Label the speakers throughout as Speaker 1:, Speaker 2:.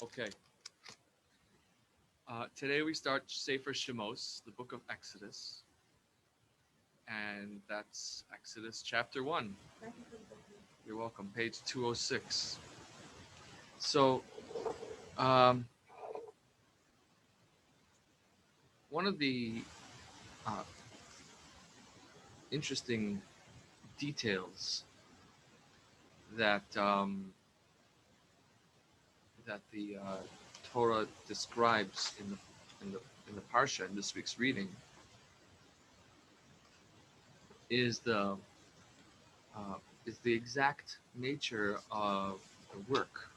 Speaker 1: Okay. Today we start Sefer Shemos, the book of Exodus, and that's Exodus chapter 1. You're welcome. Page 206. So, um, one of the uh, interesting details that the Torah describes in the Parsha in this week's reading is uh, the exact nature of the work.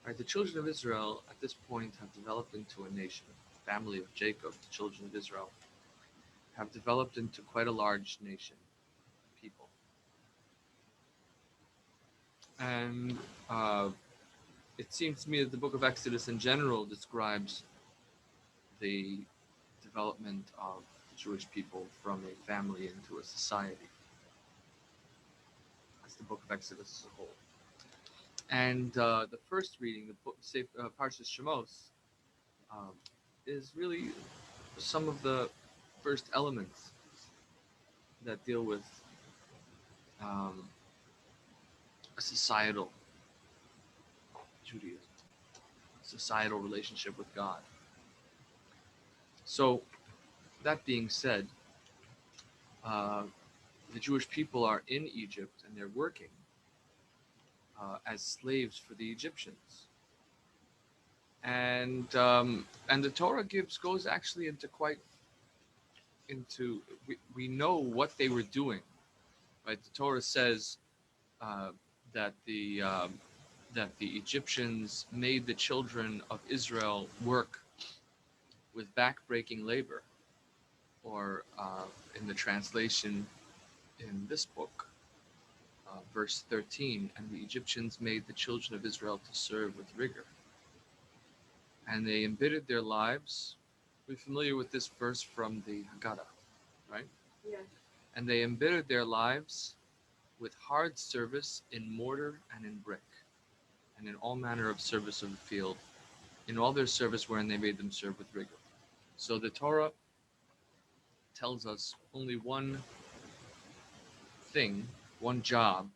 Speaker 1: Right, the children of Israel at this point have developed into a nation. The family of Jacob, the children of Israel, have developed into quite a large nation, people. And it seems to me that the book of Exodus in general describes the development of the Jewish people from a family into a society. That's the book of Exodus as a whole. And the first reading, the book, Parsha Shemos, um, is really some of the first elements that deal with um, a societal Judaism, societal relationship with God. So, that being said, uh, the Jewish people are in Egypt and they're working as slaves for the Egyptians. And the Torah goes actually into we know what they were doing, right? The Torah says uh, that the Egyptians made the children of Israel work with back-breaking labor, or in the translation in this book, verse 13, and the Egyptians made the children of Israel to serve with rigor, and they embittered their lives. We're familiar with this verse from the Haggadah, right?
Speaker 2: Yeah.
Speaker 1: And they embittered their lives with hard service in mortar and in brick, and in all manner of service of the field, in all their service wherein they made them serve with rigor. So the Torah tells us only one thing, one job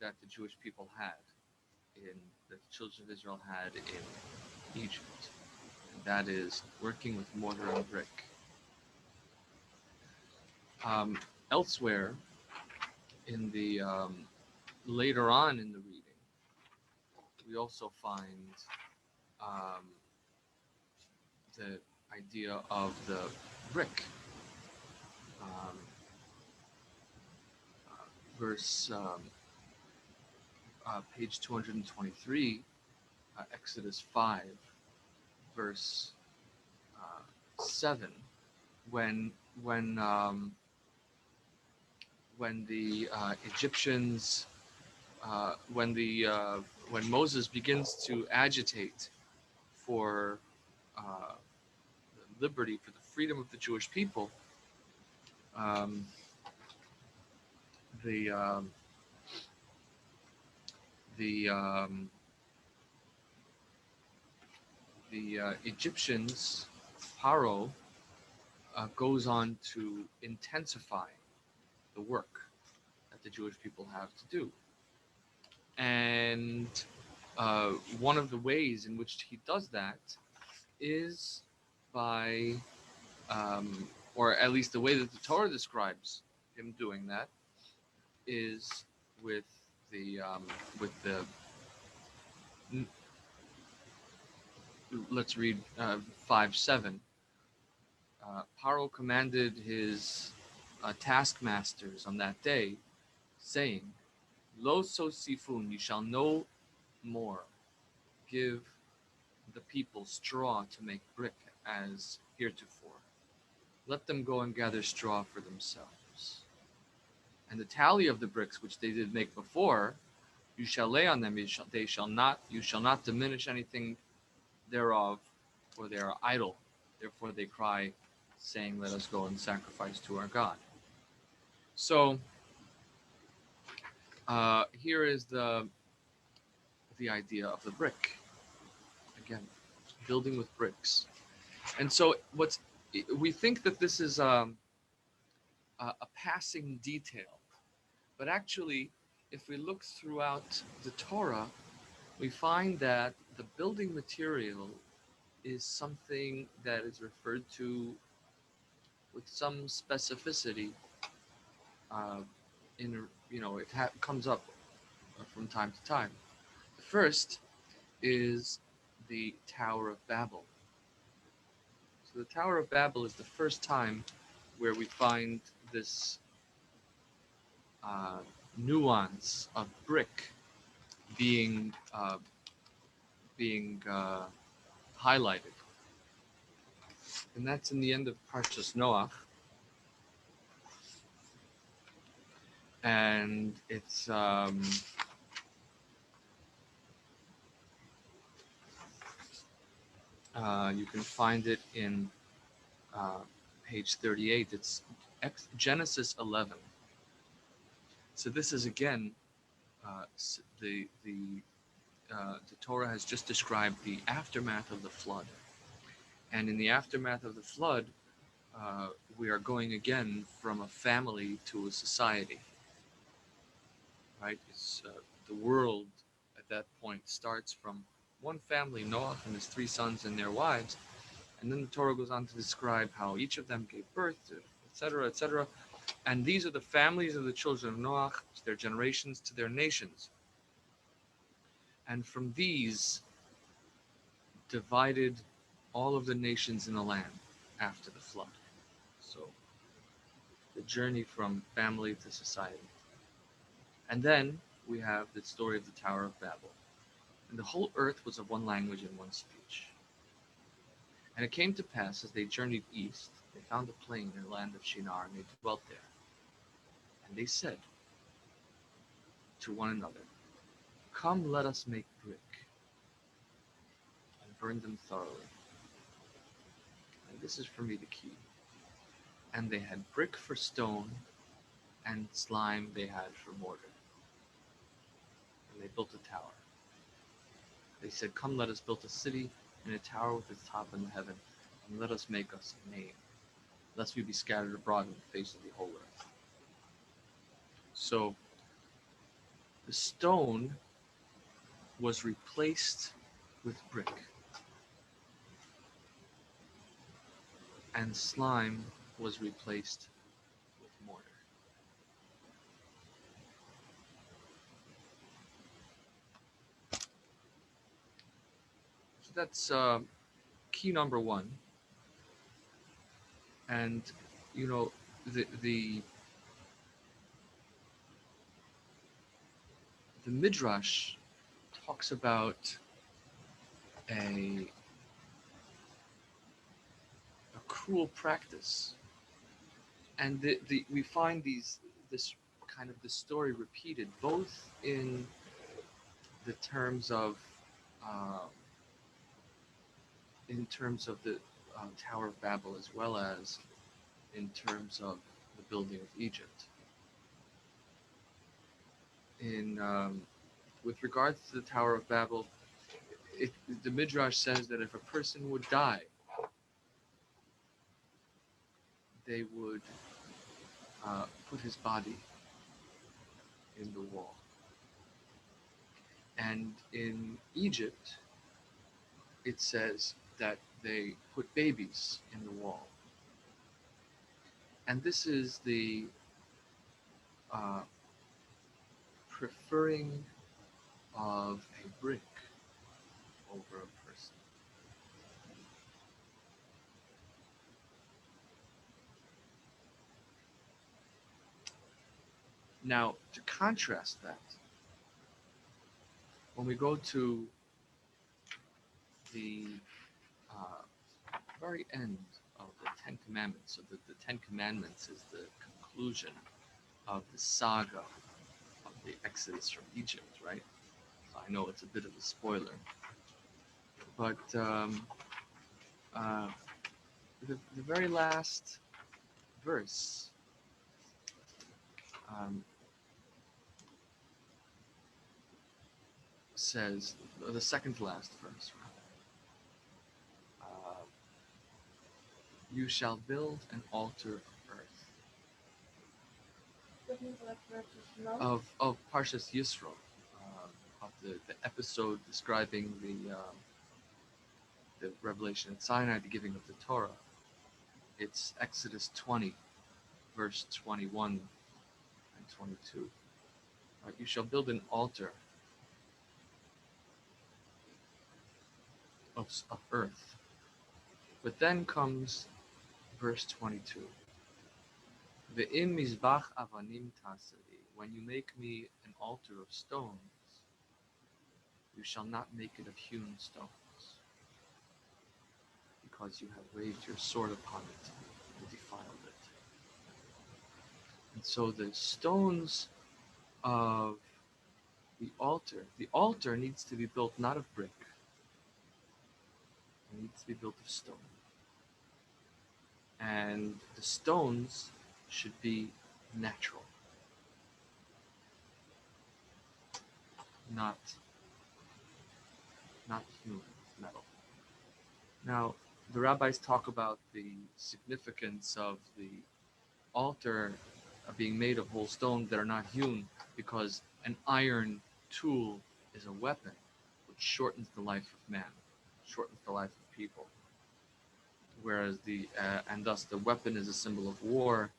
Speaker 1: that the Jewish people had that the children of Israel had in Egypt, and that is working with mortar and brick. Elsewhere, in the later on in the reading, we also find um, the idea of the brick. Um, verse Page 223, Exodus 5, verse 7, when when um, when the Egyptians when Moses begins to agitate for the liberty, for the freedom of the Jewish people, um, the the Egyptians, Paro, goes on to intensify the work that the Jewish people have to do. And one of the ways in which he does that is by, or at least the way that the Torah describes him doing that, is with the let's read 5:7. Paro commanded his taskmasters on that day, saying, "Lo sosifun, you shall no more give the people straw to make brick as heretofore. Let them go and gather straw for themselves. And the tally of the bricks which they did make before, you shall lay on them. You shall not diminish anything thereof, for they are idle. Therefore they cry, saying, Let us go and sacrifice to our God." So here is the idea of the brick. again, building with bricks. And so we think that this is a passing detail, but actually, if we look throughout the Torah, we find that the building material is something that is referred to with some specificity. Uh, it comes up from time to time. The first is the Tower of Babel. So the Tower of Babel is the first time where we find this uh, nuance of brick being highlighted, and that's in the end of Parshas Noach, and it's you can find it in uh, page 38. It's Genesis 11. So this is again the Torah has just described the aftermath of the flood, and in the aftermath of the flood, uh, we are going again from a family to a society. Right? It's the world at that point starts from one family, Noah and his three sons and their wives, and then the Torah goes on to describe how each of them gave birth, etc., etc. And these are the families of the children of Noah, to their generations, to their nations. And from these divided all of the nations in the land after the flood. So the journey from family to society. And then we have the story of the Tower of Babel. And the whole earth was of one language and one speech. And it came to pass, as they journeyed east, they found a plain in the land of Shinar, and they dwelt there. And they said to one another, "Come, let us make brick, and burn them thoroughly." And this is for me the key. And they had brick for stone, and slime they had for mortar. And they built a tower. They said, "Come, let us build a city, and a tower with its top in the heaven, and let us make us a name, lest we be scattered abroad in the face of the whole earth." So the stone was replaced with brick, and slime was replaced with mortar. So that's key number one. And you know, the midrash talks about a cruel practice, and we find this kind of the story repeated both in the terms of uh, the Tower of Babel, as well as in terms of the building of Egypt. In With regards to the Tower of Babel, the Midrash says that if a person would die, they would put his body in the wall. And in Egypt, it says that they put babies in the wall. And this is the uh, preferring of a brick over a person. Now, to contrast that, when we go to the very end of the Ten Commandments, so the Ten Commandments is the conclusion of the saga of the Exodus from Egypt, right? So I know it's a bit of a spoiler, but uh, the very last verse um, says, or the second to last verse, rather, You shall build an altar of earth. Of Parshas Yisro, of the episode describing the revelation at Sinai, the giving of the Torah. It's Exodus 20, verse 21 and 22. You shall build an altar of earth. But then comes verse 22. Ve'im mizbach avanim taseli. When you make me an altar of stones, you shall not make it of hewn stones, because you have waved your sword upon it and defiled it. And so the stones of the altar needs to be built not of brick, it needs to be built of stone. And the stones should be natural, not human, metal. Now, the rabbis talk about the significance of the altar being made of whole stones that are not hewn, because an iron tool is a weapon which shortens the life of man, shortens the life of people. Whereas and thus the weapon is a symbol of war,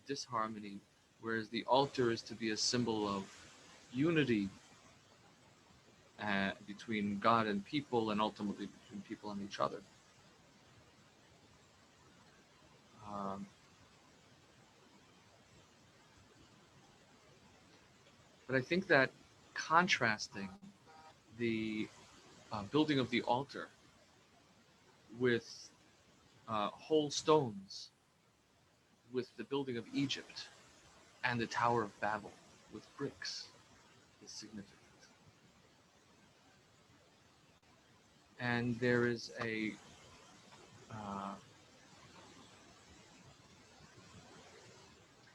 Speaker 1: disharmony, whereas the altar is to be a symbol of unity between God and people, and ultimately between people and each other. But I think that contrasting the building of the altar with whole stones, with the building of Egypt and the Tower of Babel with bricks, is significant. And there is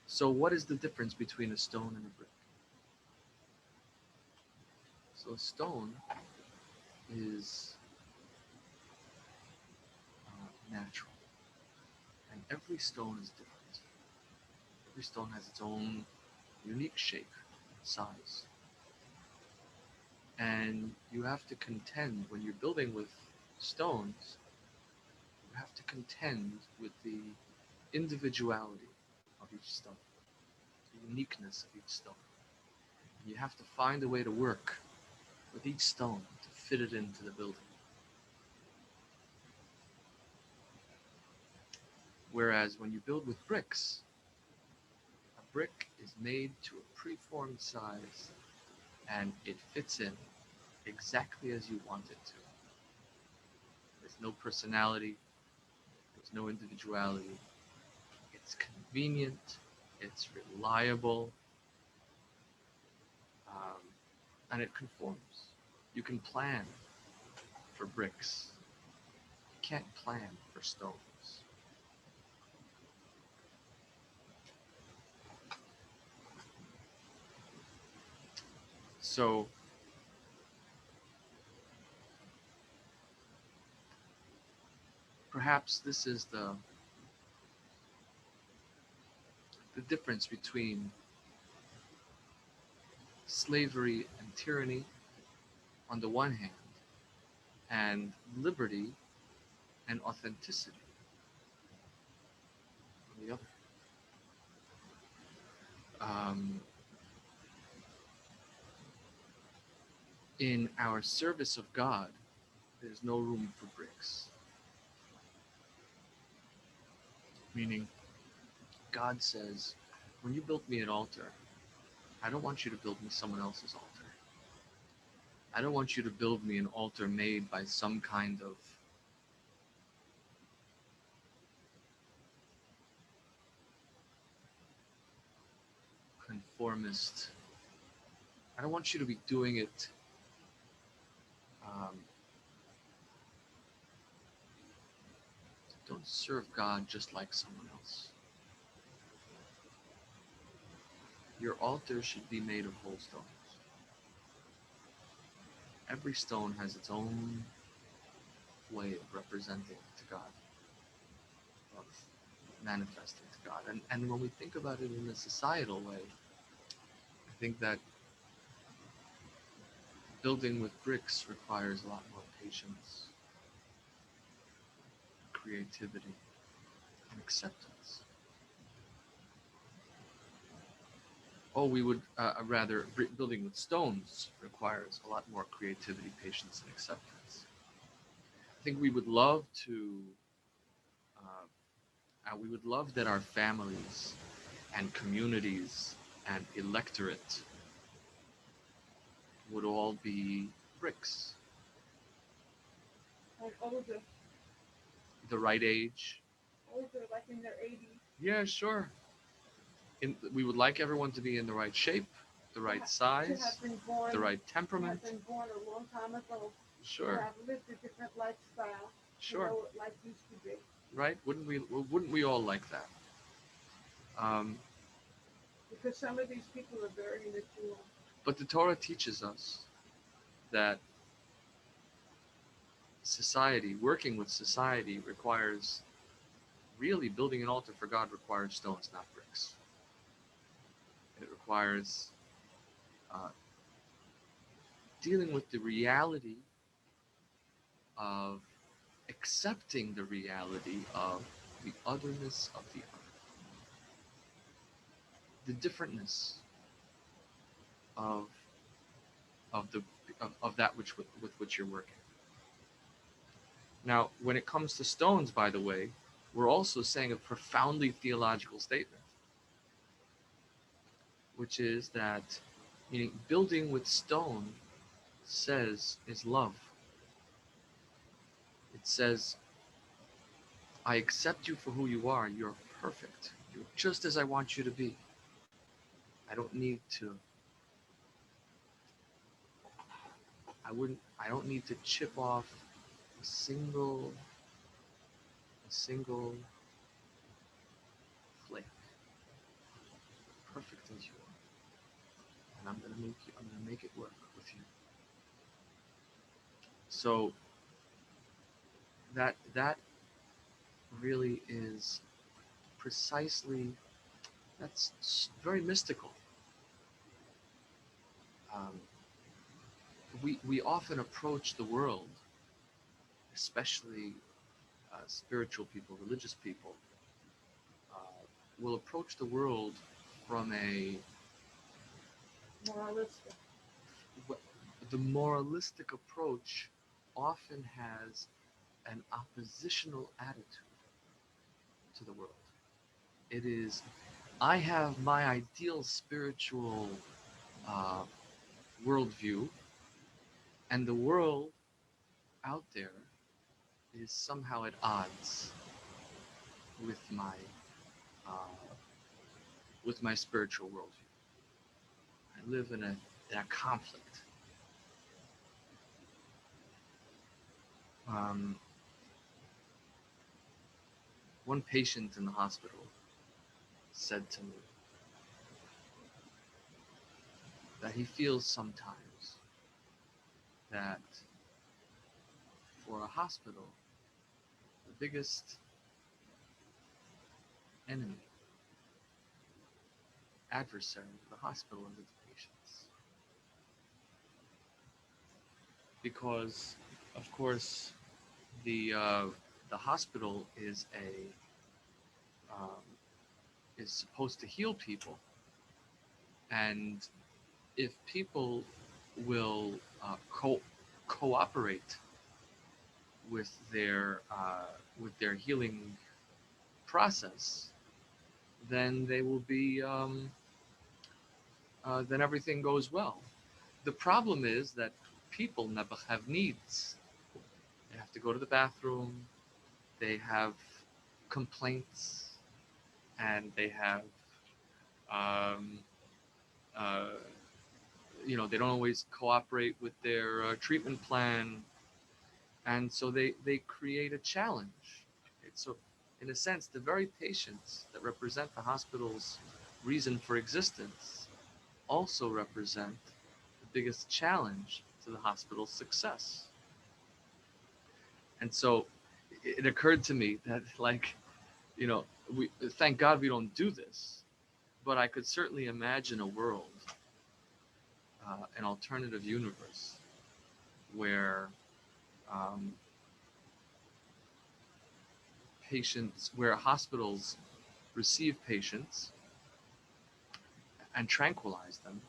Speaker 1: so what is the difference between a stone and a brick? So a stone is natural, and every stone is different. Every stone has its own unique shape and size. And you have to contend, when you're building with stones, you have to contend with the individuality of each stone, the uniqueness of each stone. And you have to find a way to work with each stone to fit it into the building. Whereas when you build with bricks, a brick is made to a preformed size and it fits in exactly as you want it to. There's no personality, there's no individuality. It's convenient, it's reliable, and it conforms. You can plan for bricks. You can't plan for stones. So perhaps this is the difference between slavery and tyranny on the one hand, and liberty and authenticity on the other. In our service of God, there's no room for bricks. Meaning, God says, when you build me an altar, I don't want you to build me someone else's altar. I don't want you to build me an altar made by some kind of conformist. I don't want you to be doing it don't serve God just like someone else. Your altar should be made of whole stones. Every stone has its own way of representing to God. manifesting to God. And when we think about it in a societal way, I think that building with bricks requires a lot more patience, creativity, and acceptance. Oh, we would rather building with stones requires a lot more creativity, patience, and acceptance. I think we would love that our families and communities and electorate would all be bricks,
Speaker 2: Like older,
Speaker 1: the right age.
Speaker 2: like in their 80s.
Speaker 1: Yeah, sure. We would like everyone to be in the right shape, the right size, the right temperament.
Speaker 2: To have been born a long time ago. To
Speaker 1: Sure,
Speaker 2: have lived a different lifestyle. To
Speaker 1: sure.
Speaker 2: know what life used to be.
Speaker 1: Right? Wouldn't we all like that? Um,
Speaker 2: Because some of these people are very immature.
Speaker 1: but the Torah teaches us that society, working with society, requires really building an altar for God requires stones, not bricks. It requires uh, dealing with the reality of accepting the reality of the otherness of the other, the differentness of of the of that with which you're working. Now, when it comes to stones, by the way, we're also saying a profoundly theological statement, which is that meaning building with stone says is love. It says, I accept you for who you are. You're perfect. You're just as I want you to be. I don't need to chip off a single a single flake. Perfect as you are. And I'm gonna make it work with you. So that really is precisely that's very mystical. Um, we often approach the world, especially spiritual people, religious people, uh, will approach the world from a
Speaker 2: Moralistic.
Speaker 1: the moralistic approach often has an oppositional attitude to the world. It is, I have my ideal spiritual uh, worldview, and the world out there is somehow at odds with uh, my spiritual worldview. I live in a conflict. Um, one patient in the hospital said to me that he feels sometimes that for a hospital, the biggest enemy, adversary of the hospital is its patients. Because, of course, the hospital um, is supposed to heal people, and if people will cooperate with their healing process, then they will be then everything goes well. The problem is that people never have needs. They have to go to the bathroom. They have complaints, and they have um, uh, they don't always cooperate with their treatment plan, and so they create a challenge. Right? So, in a sense, the very patients that represent the hospital's reason for existence also represent the biggest challenge to the hospital's success. And so, it occurred to me that, like, you know, we thank God we don't do this, but I could certainly imagine a world, an alternative universe, where um, where hospitals receive patients and tranquilize them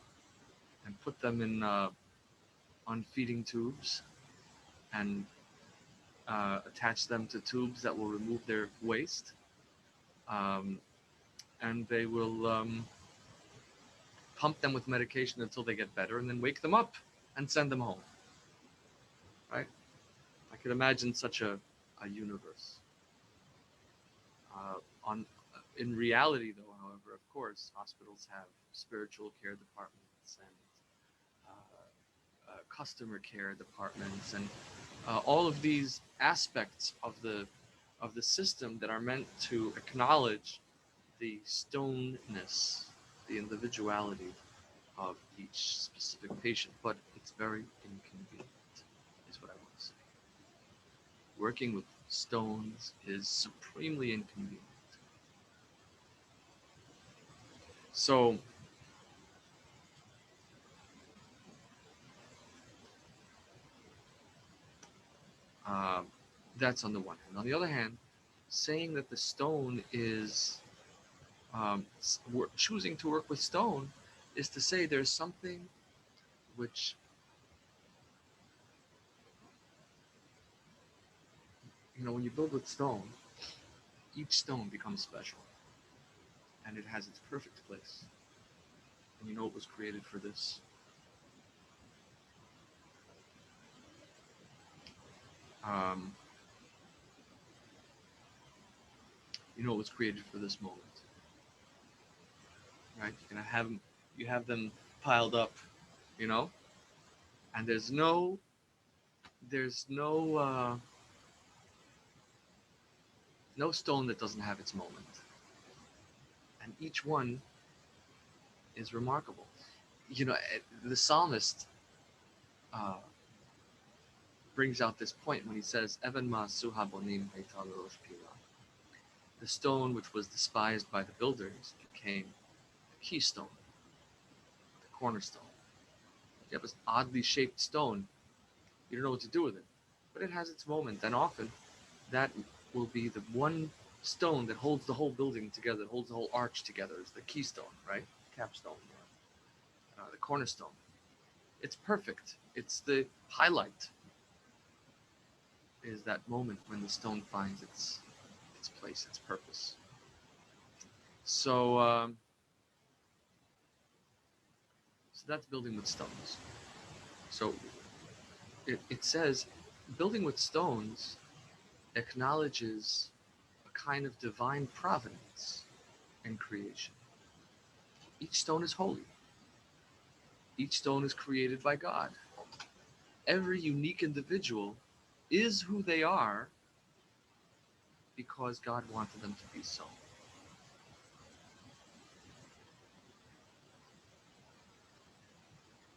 Speaker 1: and put them in on feeding tubes and attach them to tubes that will remove their waste, um, and they will pump them with medication until they get better, and then wake them up and send them home. Right? I could imagine such a universe. On In reality, though, however, of course, hospitals have spiritual care departments and customer care departments and all of these aspects of the system that are meant to acknowledge the stoneness, the individuality of each specific patient. But it's very inconvenient, is what I want to say. Working with stones is supremely inconvenient. So um, that's on the one hand. On the other hand, saying that the stone is choosing to work with stone is to say there's something which, when you build with stone, each stone becomes special and it has its perfect place. And it was created for this. Um, it was created for this moment, right? You have them piled up, you know, and there's no stone that doesn't have its moment, and each one is remarkable. The psalmist uh, brings out this point when he says, "Evan ma'asu habonim hayta l'rosh pila." The stone which was despised by the builders became the keystone, the cornerstone. You have this oddly shaped stone, you don't know what to do with it, but it has its moment, and often that will be the one stone that holds the whole building together, that holds the whole arch together. Is the keystone, right? Capstone, the cornerstone. It's perfect. It's the highlight. Is that moment when the stone finds its place, its purpose. So that's building with stones. So it says building with stones acknowledges a kind of divine providence in creation. Each stone is holy. Each stone is created by God. Every unique individual is who they are because God wanted them to be so.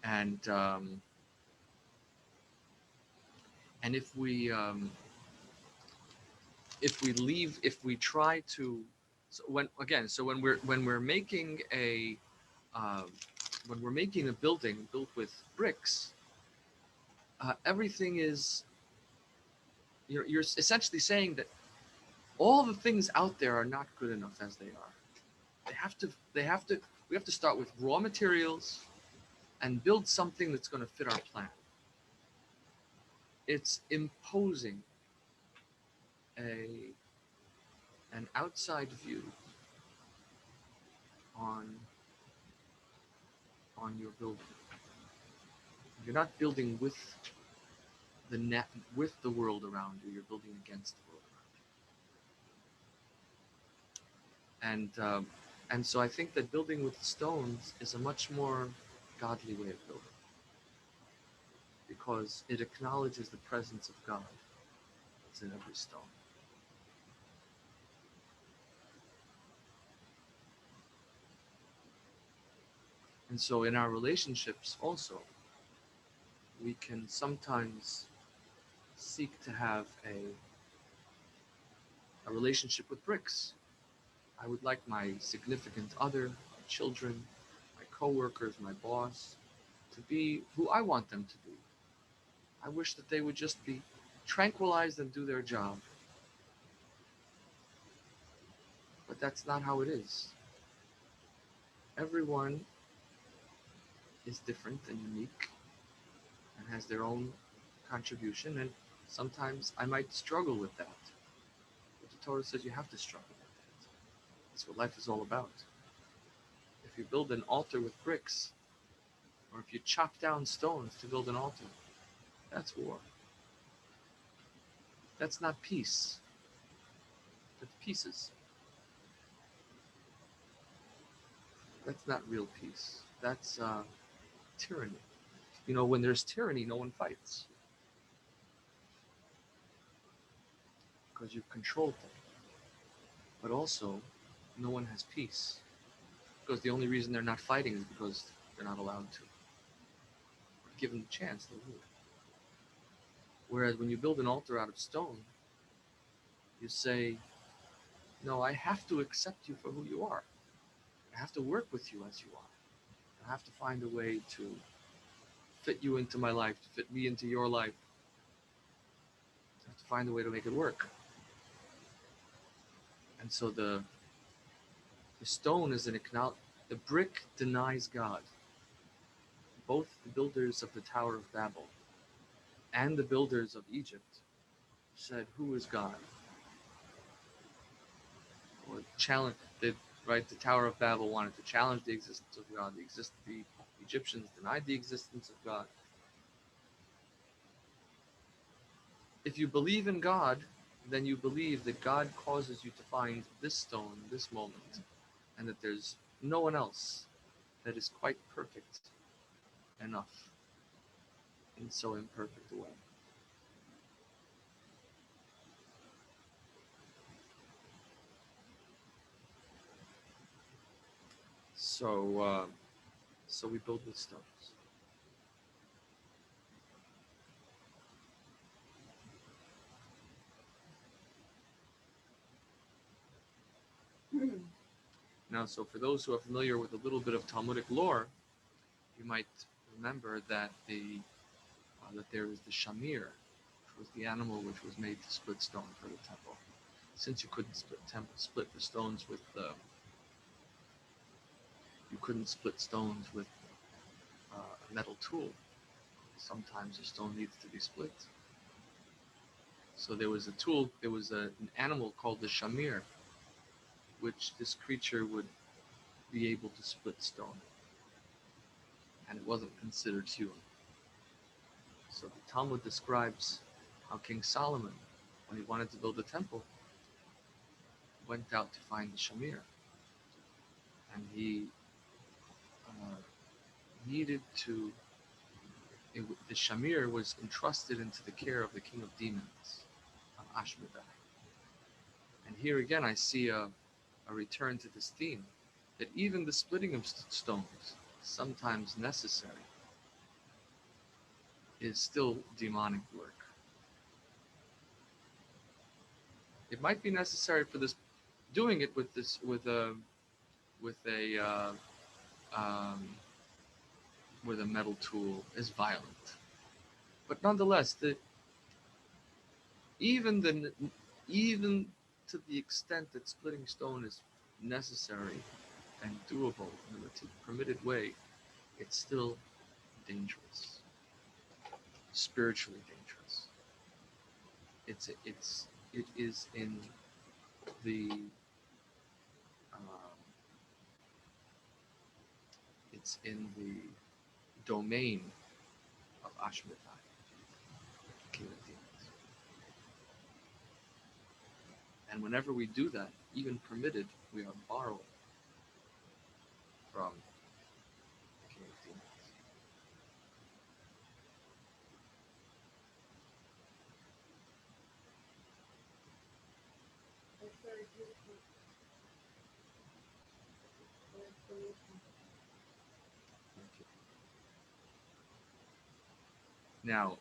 Speaker 1: And and if we try to, so when we're making um, a building built with bricks, everything is, you're essentially saying that all the things out there are not good enough as they are. We have to start with raw materials and build something that's going to fit our plan. It's imposing a an outside view on your building. You're not building with the world around you. You're building against the world around you. And so I think that building with stones is a much more godly way of building, because it acknowledges the presence of God that's in every stone. And so in our relationships also, we can sometimes seek to have a relationship with bricks, I would like my significant other, my children, my coworkers, my boss, to be who I want them to be. I wish that they would just be tranquilized and do their job. But that's not how it is. Everyone is different and unique and has their own contribution, and sometimes I might struggle with that. But the Torah says you have to struggle with that. That's what life is all about. If you build an altar with bricks, or if you chop down stones to build an altar, that's war. That's not peace. That's pieces. That's not real peace. That's tyranny. You know, when there's tyranny, no one fights because you've controlled them. But also, no one has peace because the only reason they're not fighting is because they're not allowed to. Given the chance, they would. Whereas when you build an altar out of stone, you say, no, I have to accept you for who you are. I have to work with you as you are. I have to find a way to fit you into my life, to fit me into your life. I have to find a way to make it work. And so the stone is an acknowledgement. The brick denies God. Both the builders of the Tower of Babel and the builders of Egypt said, "Who is God?" Or challenge. Right? The Tower of Babel wanted to challenge the existence of God. The Egyptians denied the existence of God. If you believe in God, then you believe that God causes you to find this stone, this moment, and that there's no one else that is quite perfect enough in so imperfect a way. So, so we build with stones. Now, so for those who are familiar with a little bit of Talmudic lore, you might remember that that there is the shamir, which was the animal which was made to split stone for the temple. Since you couldn't split the stones with you couldn't split stones with a metal tool. Sometimes a stone needs to be split. So there was a tool. There was an animal called the shamir, which this creature would be able to split stone, and it wasn't considered human. So the Talmud describes how King Solomon, when he wanted to build a temple, went out to find the shamir, and he uh, needed to. The shamir was entrusted into the care of the king of demons, Ashmedai. And here again, I see a return to this theme that even the splitting of stones, sometimes necessary, is still demonic work. It might be necessary for this, doing it with this with a um, with a metal tool is violent, but nonetheless, even the even to the extent that splitting stone is necessary and doable in a permitted way, it's still dangerous, spiritually dangerous. It is in the um, it's in the domain of Ashmetai, king of demons. And whenever we do that, even permitted, we are borrowing from the king of demons.
Speaker 2: That's very beautiful. Explanation.
Speaker 1: Thank you. Now,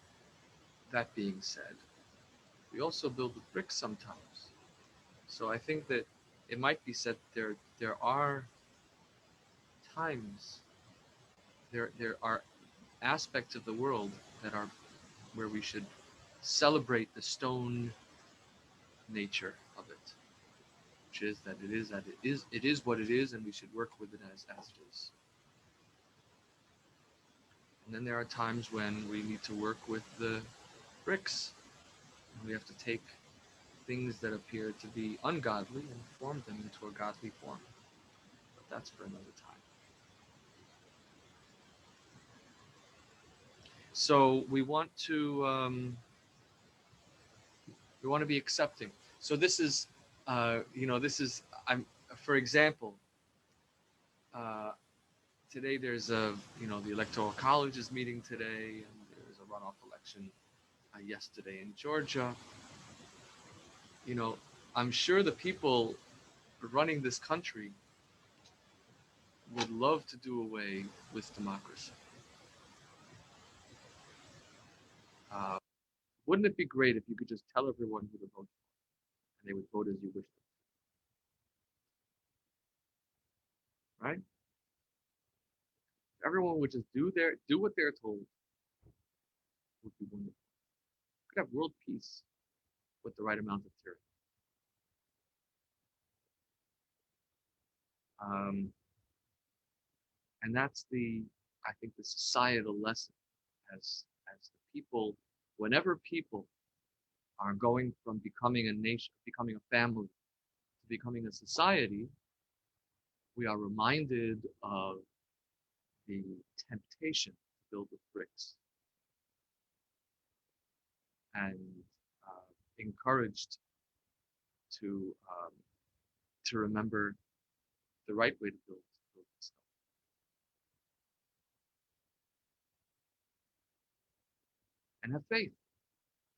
Speaker 1: that being said, we also build with bricks sometimes. So I think that it might be said there are times, there are aspects of the world that are where we should celebrate the stone nature of it, which is that it is what it is, and we should work with it as it is. And then there are times when we need to work with the bricks. We have to take things that appear to be ungodly and form them into a godly form. But that's for another time. So we want to be accepting. So this is, this is for example, uh, today there's the electoral college is meeting today, and there's a runoff election yesterday in Georgia. I'm sure the people running this country would love to do away with democracy. Uh, wouldn't it be great if you could just tell everyone who to vote for, and they would vote as you wish them, right? Everyone would just do what they're told. Would be wonderful. We could have world peace with the right amount of tyranny. Um, and that's I think, the societal lesson as the people, whenever people are going from becoming a nation, becoming a family, to becoming a society, we are reminded of the temptation to build with bricks, and encouraged to remember the right way to build stuff, and have faith,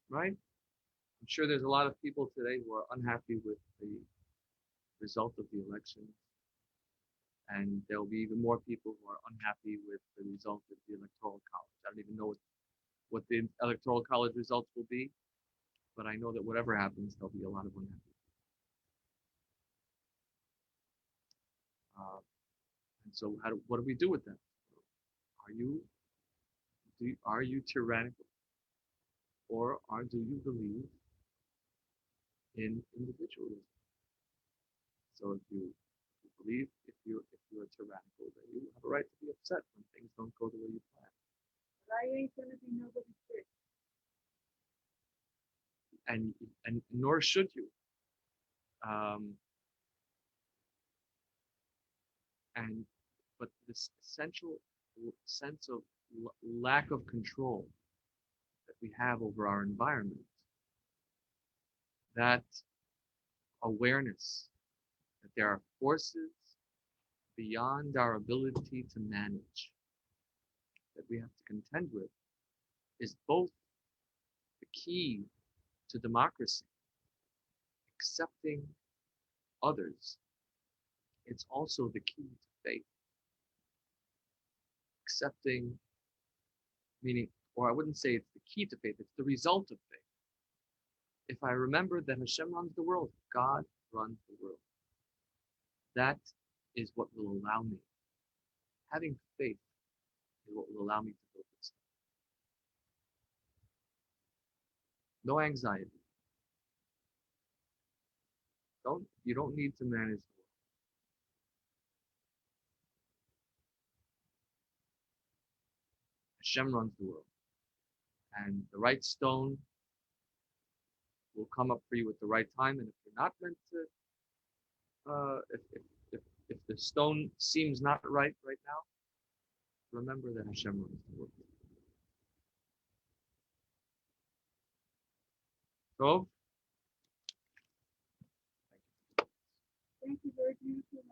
Speaker 1: right? I'm sure there's a lot of people today who are unhappy with the result of the election, and there will be even more people who are unhappy with the result of the electoral college. I don't even know what the electoral college results will be, but I know that whatever happens, there'll be a lot of unhappy. Uh, and so, what do we do with that? Are you are you tyrannical, or do you believe in individualism? So if you're tyrannical, then you have a right to be upset when things don't go the way you plan.
Speaker 2: But I ain't gonna be nobody's bitch.
Speaker 1: And nor should you. Um, and but this essential sense of lack of control that we have over our environment, that awareness that there are forces beyond our ability to manage that we have to contend with, is both the key to democracy, accepting others. It's also the key to faith, accepting, meaning, or I wouldn't say it's the key to faith, it's the result of faith. If I remember that Hashem runs the world, God runs the world, that is what will allow me. Having faith is what will allow me to build this. No anxiety. You don't need to manage the world. Hashem runs the world. And the right stone will come up for you at the right time. And if you're not meant to, if the stone seems not right now, remember that Hashem runs the world. So,
Speaker 2: Thank you, very beautiful.